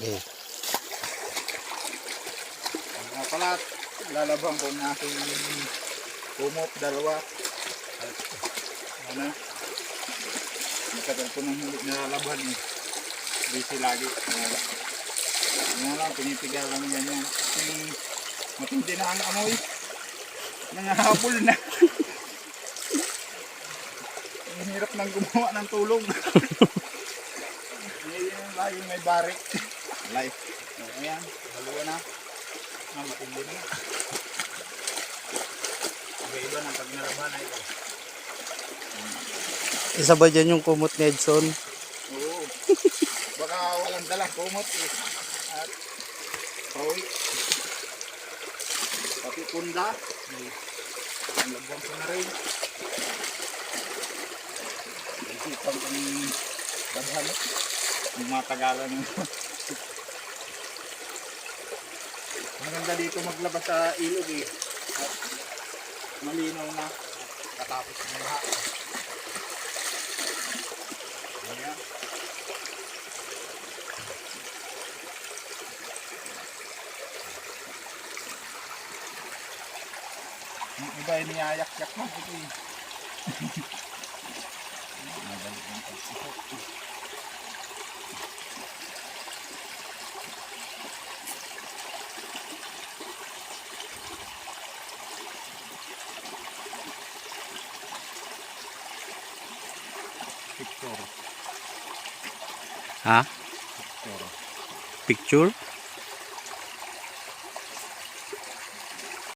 Okay. Mga pala, lalabang ko ng aking kumot, dalawa. At ano, matagal ko nang hindi nalalaban eh. Busy lagi. Ano lang, pinipigal lang yan. Matindi na ang amoy. Nangahabol na. Ang hirap nang gumawa ng tulog. Ngayon laging may barik. Life. Ayan, dalawa na. Matindi na. Iba-iba ng pag nalaban na ito. Isa ba dyan yung kumot ni Edson? Oo. Baka walang dalang kumot eh. At pawi. Pati punda. Ang labang ko na rin. Isipan ko ng labhan. Ang matagalan. Maganda dito maglabas sa ilog eh. At malinaw na. Katapos ng lahat. Ayan. Yung iba ay niyayak-yak na ito eh. Madali ang pagsusok. Ha? Picture. Picture?